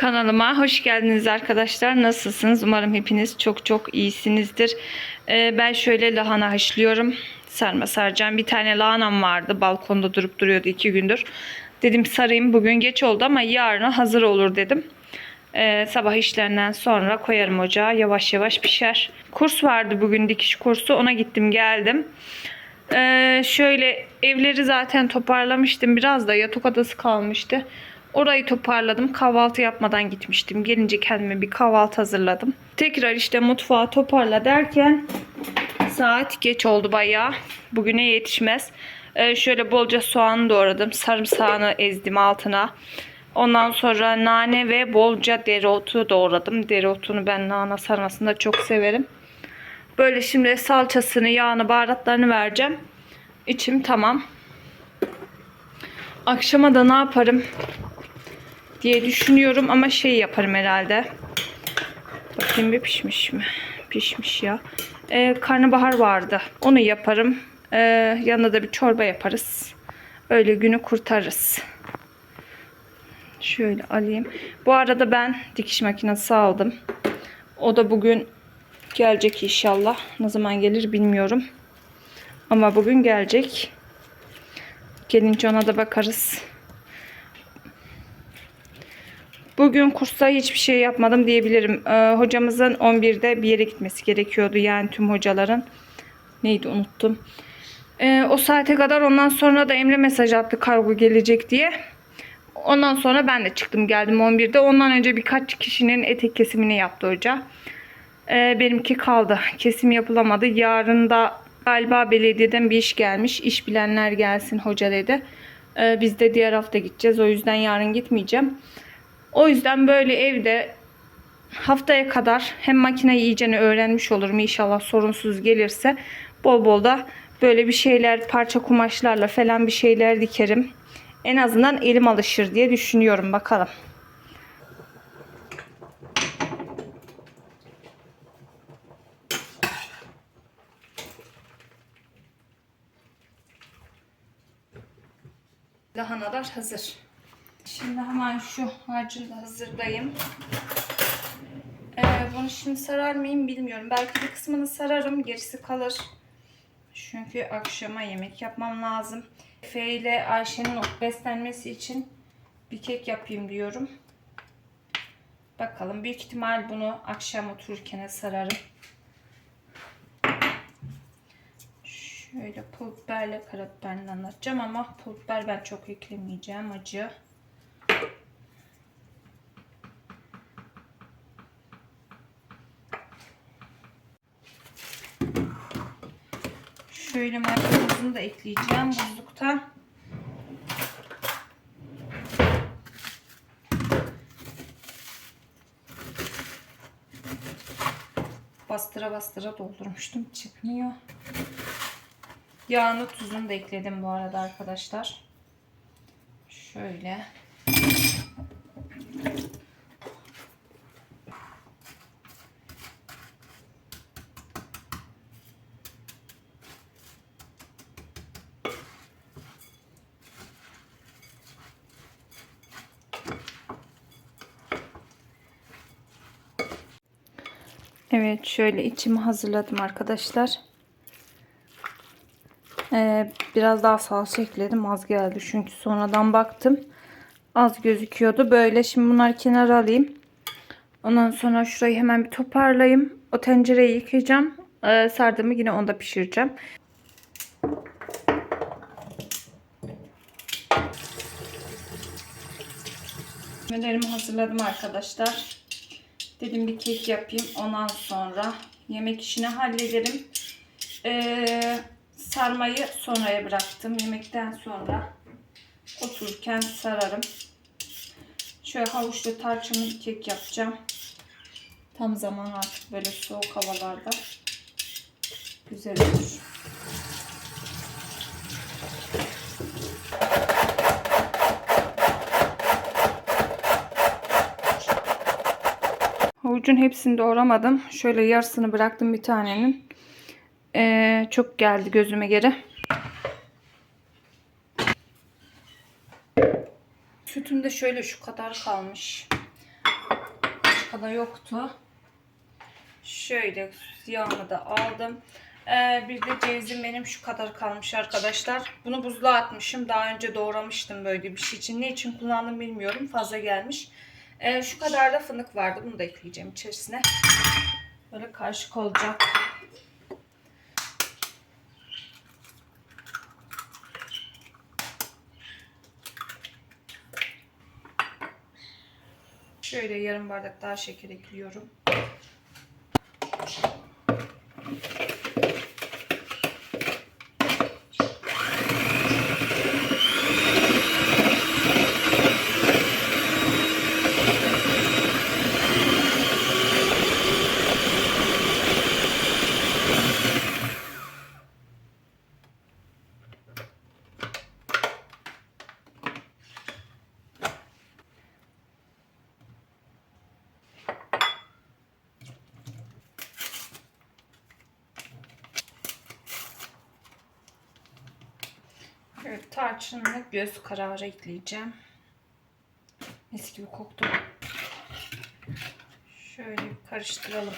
Kanalıma hoş geldiniz arkadaşlar. Nasılsınız? Umarım hepiniz çok çok iyisinizdir. Ben şöyle lahana haşlıyorum. Sarma saracağım. Bir tane lahanam vardı. Balkonda durup duruyordu 2 gündür. Dedim sarayım. Bugün geç oldu ama yarına hazır olur dedim. Sabah işlerinden sonra koyarım ocağa. Yavaş yavaş pişer. Kurs vardı bugün, dikiş kursu. Ona gittim geldim. Şöyle evleri zaten toparlamıştım. Biraz da yatak odası kalmıştı. Orayı toparladım. Kahvaltı yapmadan gitmiştim. Gelince kendime bir kahvaltı hazırladım. Tekrar işte mutfağı toparla derken saat geç oldu bayağı. Bugüne yetişmez. Şöyle bolca soğan doğradım. Sarımsağını ezdim altına. Ondan sonra nane ve bolca dereotu doğradım. Dereotunu ben lahana sarmasında çok severim. Böyle şimdi salçasını, yağını, baharatlarını vereceğim. İçim tamam. Akşama da ne yaparım diye düşünüyorum ama şey yaparım herhalde. Bakayım bir pişmiş mi? Pişmiş ya. Karnabahar vardı. Onu yaparım. Yanına da bir çorba yaparız. Öyle günü kurtarırız. Şöyle alayım. Bu arada ben dikiş makinesi aldım. O da bugün gelecek inşallah. Ne zaman gelir bilmiyorum. Ama bugün gelecek. Gelince ona da bakarız. Bugün kursta hiçbir şey yapmadım diyebilirim. Hocamızın 11'de bir yere gitmesi gerekiyordu. Yani tüm hocaların. Neydi unuttum. O saate kadar, ondan sonra da Emre mesaj attı kargo gelecek diye. Ondan sonra ben de çıktım geldim 11'de. Ondan önce birkaç kişinin etek kesimini yaptı hoca. Benimki kaldı. Kesim yapılamadı. Yarın da galiba belediyeden bir iş gelmiş. İş bilenler gelsin hoca dedi. Biz de diğer hafta gideceğiz. O yüzden yarın gitmeyeceğim. O yüzden böyle evde haftaya kadar hem makineyi iyicene öğrenmiş olurum. İnşallah sorunsuz gelirse bol bol da böyle bir şeyler, parça kumaşlarla falan bir şeyler dikerim. En azından elim alışır diye düşünüyorum. Bakalım. Lahanalar hazır. Şimdi hemen şu harcını da hazırlayayım. Bunu şimdi sarar mıyım bilmiyorum. Belki bir kısmını sararım. Gerisi kalır. Çünkü akşama yemek yapmam lazım. Efe ile Ayşe'nin beslenmesi için bir kek yapayım diyorum. Bakalım. Büyük ihtimal bunu akşam otururken sararım. Şöyle pul biberle karabiberini anlatacağım ama pul biber ben çok eklemeyeceğim. Acı. Şöyle maydanozunu da ekleyeceğim buzluktan. Bastıra bastıra doldurmuştum. Çıkmıyor. Yağını, tuzunu da ekledim bu arada arkadaşlar. Şöyle. Evet, şöyle içimi hazırladım arkadaşlar. Biraz daha salça ekledim. Az geldi çünkü sonradan baktım. Az gözüküyordu. Böyle şimdi bunları kenara alayım. Ondan sonra şurayı hemen bir toparlayayım. O tencereyi yıkayacağım. Sardığımı yine onda pişireceğim. Malzemelerimi hazırladım arkadaşlar. Dedim bir kek yapayım. Ondan sonra yemek işini hallederim. Sarmayı sonraya bıraktım. Yemekten sonra otururken sararım. Şöyle havuçlu tarçınlı bir kek yapacağım. Tam zaman artık böyle soğuk havalarda güzel olur. Havucun hepsini doğramadım. Şöyle yarısını bıraktım bir tanenin. Çok geldi gözüme göre. Sütüm de şöyle şu kadar kalmış. lahana yoktu. Şöyle yağını da aldım. Bir de cevizim benim şu kadar kalmış arkadaşlar. Bunu buzluğa atmışım. Daha önce doğramıştım böyle bir şey için. Ne için kullandım bilmiyorum. Fazla gelmiş. Şu kadar da fındık vardı. Bunu da ekleyeceğim içerisine. Böyle karışık olacak. Şöyle yarım bardak daha şeker ekliyorum. Evet, tarçınlı göz kararı ekleyeceğim. Mis gibi koktu. Şöyle bir karıştıralım.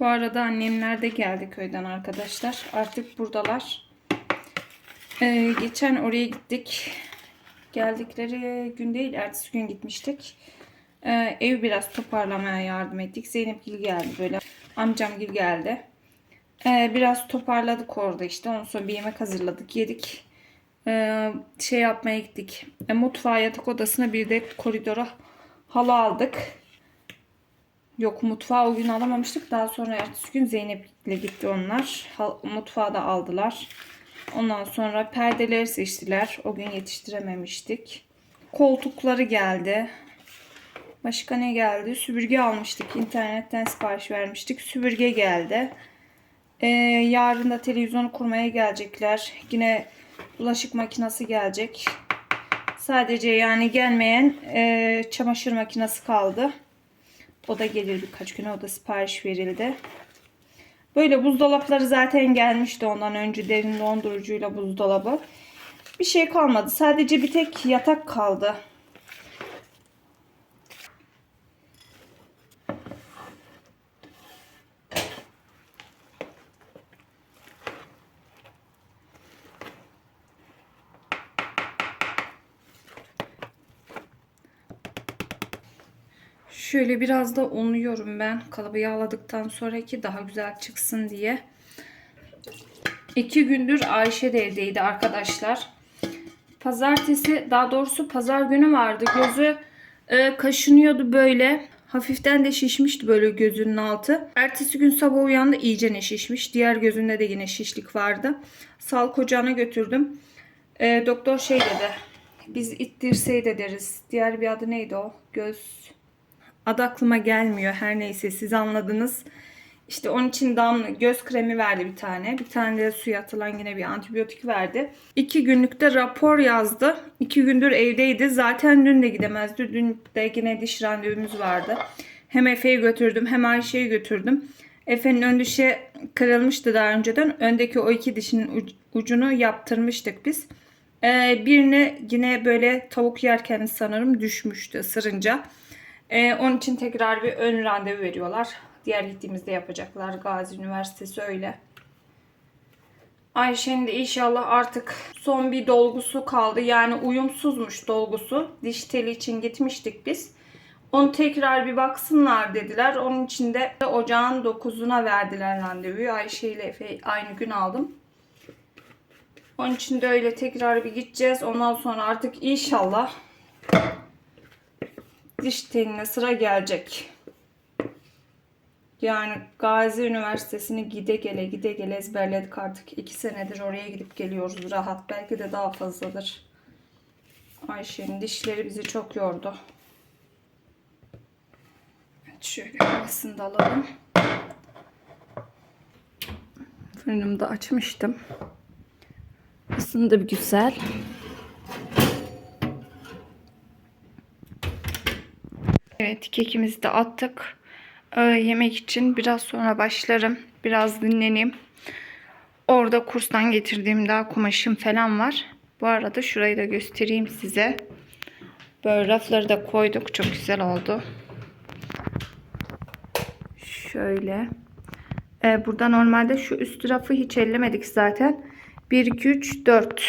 Bu arada annemler de geldi köyden arkadaşlar. Artık buradalar. Geçen oraya gittik. Geldikleri gün değil, ertesi gün gitmiştik. Ev biraz toparlamaya yardım ettik. Zeynepgil geldi böyle. Amcamgil geldi. Biraz toparladık orada işte. Ondan sonra bir yemek hazırladık, yedik. Şey yapmaya gittik. Mutfağa, yatak odasına, bir de koridora halı aldık. Yok, mutfağı o gün alamamıştık. Daha sonra ertesi gün Zeynep'le gitti onlar. Mutfağı da aldılar. Ondan sonra perdeleri seçtiler. O gün yetiştirememiştik. Koltukları geldi. Başka ne geldi? Süpürge almıştık. İnternetten sipariş vermiştik. Süpürge geldi. Yarın da televizyonu kurmaya gelecekler. Yine bulaşık makinesi gelecek. Sadece yani gelmeyen çamaşır makinesi kaldı. O da gelir birkaç güne. O da sipariş verildi. Böyle buzdolapları zaten gelmişti ondan önce. Derin dondurucuyla buzdolabı. Bir şey kalmadı. Sadece bir tek yatak kaldı. Şöyle biraz da unluyorum ben. Kalıbı yağladıktan sonraki daha güzel çıksın diye. 2 gündür Ayşe de evdeydi arkadaşlar. Pazartesi, daha doğrusu pazar günü vardı. Gözü kaşınıyordu böyle. Hafiften de şişmişti böyle gözünün altı. Ertesi gün sabah uyandı, iyicene şişmiş. Diğer gözünde de yine şişlik vardı. Sağlık ocağına götürdüm. Doktor şey dedi. Biz it dirseği de deriz. Diğer bir adı neydi o? Adı aklıma gelmiyor. Her neyse, siz anladınız. İşte onun için damla göz kremi verdi bir tane. Bir tane de suya atılan yine bir antibiyotik verdi. 2 günlükte rapor yazdı. 2 gündür evdeydi. Zaten dün de gidemezdi. Dün de yine diş randevumuz vardı. Hem Efe'yi götürdüm hem Ayşe'yi götürdüm. Efe'nin ön dişi kırılmıştı daha önceden. Öndeki o 2 dişin ucunu yaptırmıştık biz. Birini yine böyle tavuk yerken sanırım düşmüştü ısırınca. Onun için tekrar bir ön randevu veriyorlar. Diğer gittiğimizde yapacaklar. Gazi Üniversitesi öyle. Ayşe'nin de inşallah artık son bir dolgusu kaldı. Yani uyumsuzmuş dolgusu. Diş teli için gitmiştik biz. Onu tekrar bir baksınlar dediler. Onun için de ocağın 9'una verdiler randevuyu. Ayşe ile Efe aynı gün aldım. Onun için de öyle tekrar bir gideceğiz. Ondan sonra artık inşallah diş teline sıra gelecek. Yani Gazi Üniversitesi'ni gide gele ezberledik artık. 2 senedir oraya gidip geliyoruz rahat. Belki de daha fazladır. Ayşe'nin dişleri bizi çok yordu. Evet, şöyle havasını da alalım. Fırınımı da açmıştım. Isındı bir güzel. Evet, kekimizi de attık. Yemek için biraz sonra başlarım. Biraz dinleneyim. Orada kurstan getirdiğim daha kumaşım falan var. Bu arada şurayı da göstereyim size. Böyle rafları da koyduk. Çok güzel oldu. Şöyle. Burada normalde şu üst rafı hiç ellemedik zaten. 1, 2, 3, 4,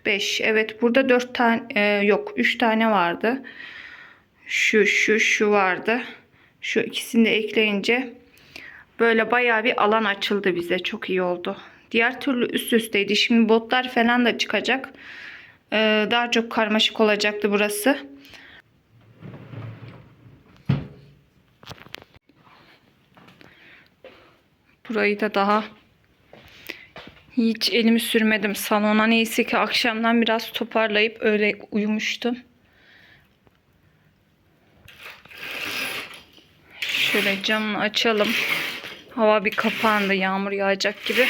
5. Evet, burada 4 tane yok 3 tane vardı. Şu vardı. Şu ikisini de ekleyince böyle bayağı bir alan açıldı bize. Çok iyi oldu. Diğer türlü üst üsteydi. Şimdi botlar falan da çıkacak. Daha çok karmaşık olacaktı burası. Burayı da daha hiç elimi sürmedim salona. Neyse ki akşamdan biraz toparlayıp öyle uyumuştum. Şöyle camını açalım. Hava bir kapandı. Yağmur yağacak gibi.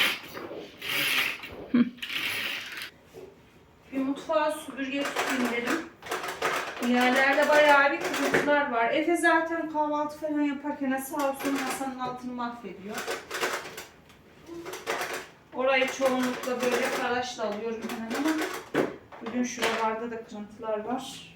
Bir mutfağa süpürge tutayım dedim. Yerlerde bayağı bir kırıntılar var. Efe zaten kahvaltı falan yaparken sağ olsun masanın altını mahvediyor. Orayı çoğunlukla böyle karaşla alıyorum hemen ama bugün şuralarda da kırıntılar var.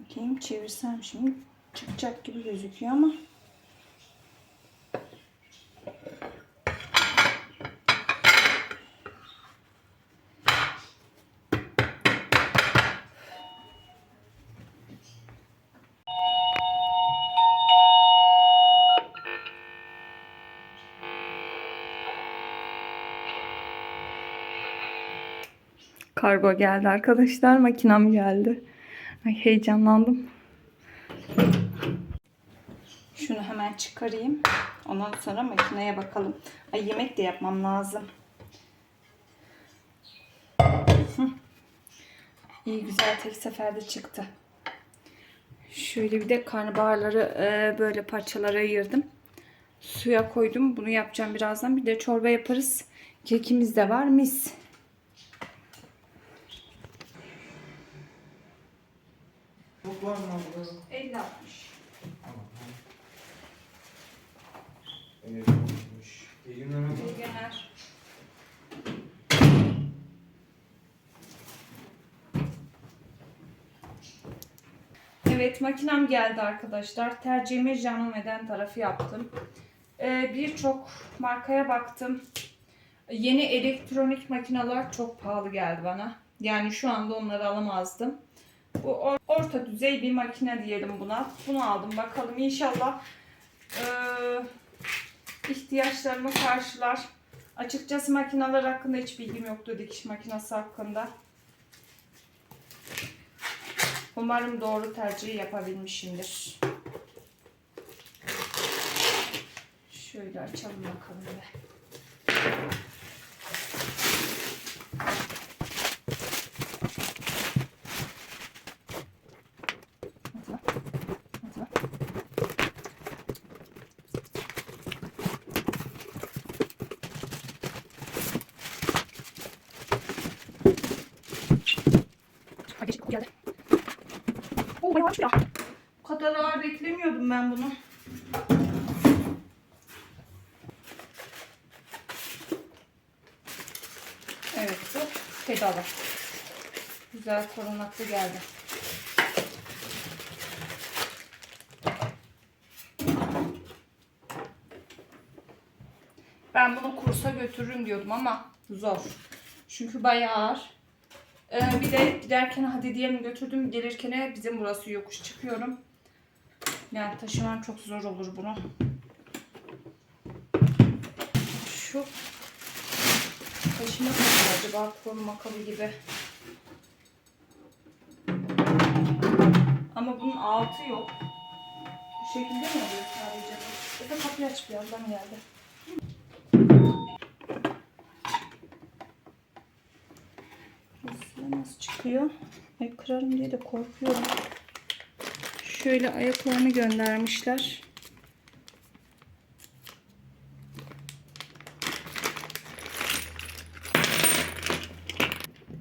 Bakayım çevirsem şimdi çıkacak gibi gözüküyor ama kargo geldi arkadaşlar. Makinam geldi. Ay, heyecanlandım. Şunu hemen çıkarayım. Ondan sonra makineye bakalım. Ay, yemek de yapmam lazım. İyi güzel tek seferde çıktı. Şöyle bir de karnabaharları böyle parçalara ayırdım. Suya koydum. Bunu yapacağım birazdan. Bir de çorba yaparız. Kekimiz de var. Mis. Çok var mı abla? 50-60. Evet, İyi günler abla. İyi günler. Evet, makinem geldi arkadaşlar. Tercihimi Janome'den tarafı yaptım. Birçok markaya baktım. Yeni elektronik makineler çok pahalı geldi bana. Yani şu anda onları alamazdım. Bu orta düzey bir makine diyelim buna. Bunu aldım. Bakalım inşallah ihtiyaçlarımı karşılar. Açıkçası makineler hakkında hiç bilgim yoktu. Dikiş makinesi hakkında. Umarım doğru tercihi yapabilmişimdir. Şöyle açalım bakalım bir. Geldi. Oo, bayağı ya. Bu kadar ağır beklemiyordum ben bunu. Evet, bu pedalı. Güzel korunaklı geldi. Ben bunu kursa götürürüm diyordum ama zor. Çünkü bayağı ağır. Bir de giderken hadi diyelim götürdüm. Gelirken bizim burası yokuş çıkıyorum. Yani taşımam çok zor olur bunu. Şu taşıma kabı acaba koruma kabı gibi. Ama bunun altı yok. Bu şekilde mi oluyor sadece? Efe kapıyı aç, bir yandan geldi. Nasıl çıkıyor? Ay, kırarım diye de korkuyorum. Şöyle ayaklarını göndermişler.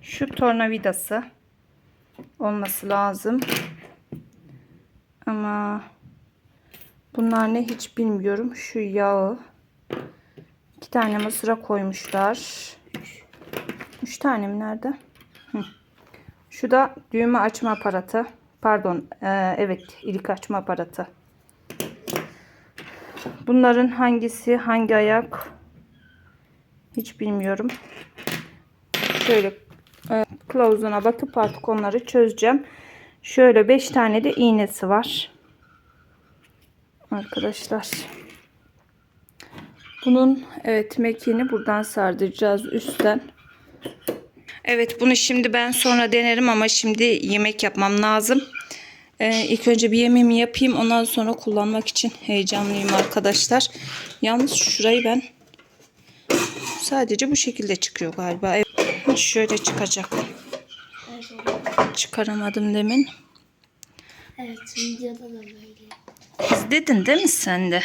Şu tornavidası olması lazım. Ama bunlar ne hiç bilmiyorum. Şu yağı. 2 tane mısıra koymuşlar. 3 tane mi nerede? Şu da düğme açma aparatı. Pardon, evet, ilik açma aparatı. Bunların hangisi hangi ayak hiç bilmiyorum. Şöyle kılavuzuna bakıp artık onları çözeceğim. Şöyle 5 tane de iğnesi var. Arkadaşlar. Bunun evet mekiğini buradan sardıracağız üstten. Evet, bunu şimdi ben sonra denerim ama şimdi yemek yapmam lazım. İlk önce bir yemeğimi yapayım. Ondan sonra kullanmak için heyecanlıyım arkadaşlar. Yalnız şurayı ben sadece bu şekilde çıkıyor galiba. Evet, şöyle çıkacak. Çıkaramadım demin. Evet, videoda da böyle. İzledin değil mi sen de?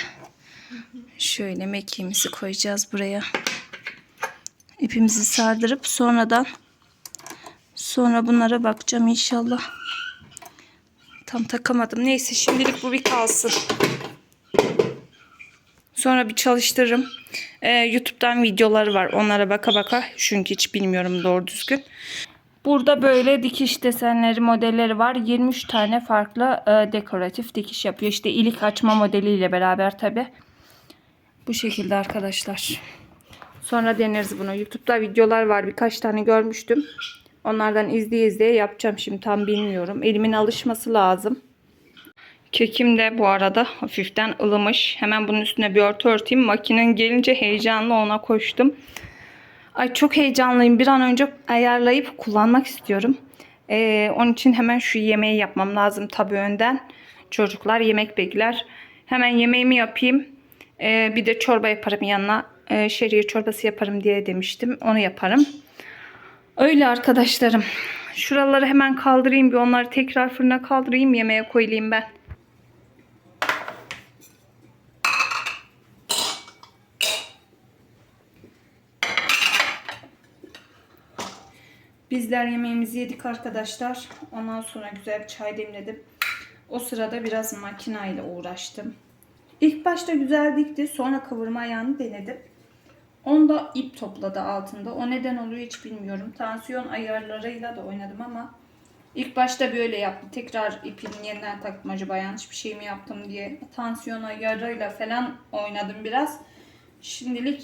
Şöyle mekiğimizi koyacağız buraya. İpimizi sardırıp sonra bunlara bakacağım inşallah. Tam takamadım. Neyse, şimdilik bu bir kalsın. Sonra bir çalıştırırım. YouTube'dan videoları var. Onlara baka baka. Çünkü hiç bilmiyorum doğru düzgün. Burada böyle dikiş desenleri, modelleri var. 23 tane farklı dekoratif dikiş yapıyor. İşte ilik açma modeliyle beraber tabi. Bu şekilde arkadaşlar. Sonra deneriz bunu. YouTube'da videolar var. Birkaç tane görmüştüm. Onlardan izleye yapacağım. Şimdi tam bilmiyorum. Elimin alışması lazım. Kekim de bu arada hafiften ılımış. Hemen bunun üstüne bir örtü örteyim. Makinen gelince heyecanla ona koştum. Ay, çok heyecanlıyım. Bir an önce ayarlayıp kullanmak istiyorum. Onun için hemen şu yemeği yapmam lazım tabii önden. Çocuklar yemek bekler. Hemen yemeğimi yapayım. Bir de çorba yaparım yanına. Şehriye çorbası yaparım diye demiştim. Onu yaparım. Öyle arkadaşlarım. Şuraları hemen kaldırayım. Bir onları tekrar fırına kaldırayım. Yemeğe koyayım ben. Bizler yemeğimizi yedik arkadaşlar. Ondan sonra güzel bir çay demledim. O sırada biraz makinayla uğraştım. İlk başta güzel dikti. Sonra kıvırma ayağını denedim. Onda ip topladı altında. O neden oluyor hiç bilmiyorum. Tansiyon ayarlarıyla da oynadım ama ilk başta böyle yaptı. Tekrar ipin yeniden taktım, acaba yanlış bir şey mi yaptım diye. Tansiyon ayarıyla falan oynadım biraz. Şimdilik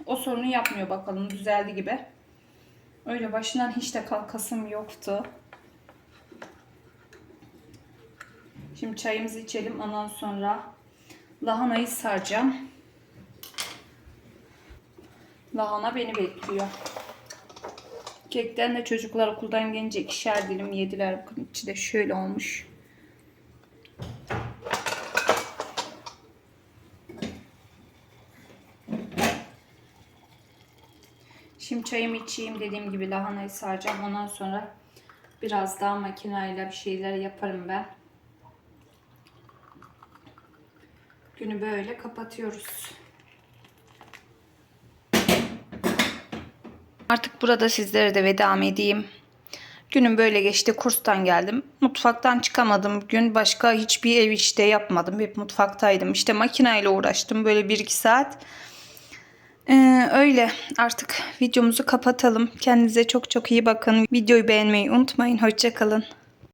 o sorunu yapmıyor, bakalım düzeldi gibi. Öyle başından hiç de kalkasım yoktu. Şimdi çayımızı içelim. Ondan sonra lahanayı saracağım. Lahana beni bekliyor. Kekten de çocuklar okuldan gelince 2'şer dilim yediler. Bakın içi de şöyle olmuş. Şimdi çayımı içeyim, dediğim gibi lahanayı saracağım. Ondan sonra biraz daha makinayla bir şeyler yaparım ben. Günü böyle kapatıyoruz. Artık burada sizlere de veda edeyim. Günüm böyle geçti. Kurstan geldim. Mutfaktan çıkamadım. Bugün başka hiçbir ev işte yapmadım. Hep mutfaktaydım. İşte makinayla uğraştım. Böyle 1-2 saat. Öyle. Artık videomuzu kapatalım. Kendinize çok çok iyi bakın. Videoyu beğenmeyi unutmayın. Hoşça kalın.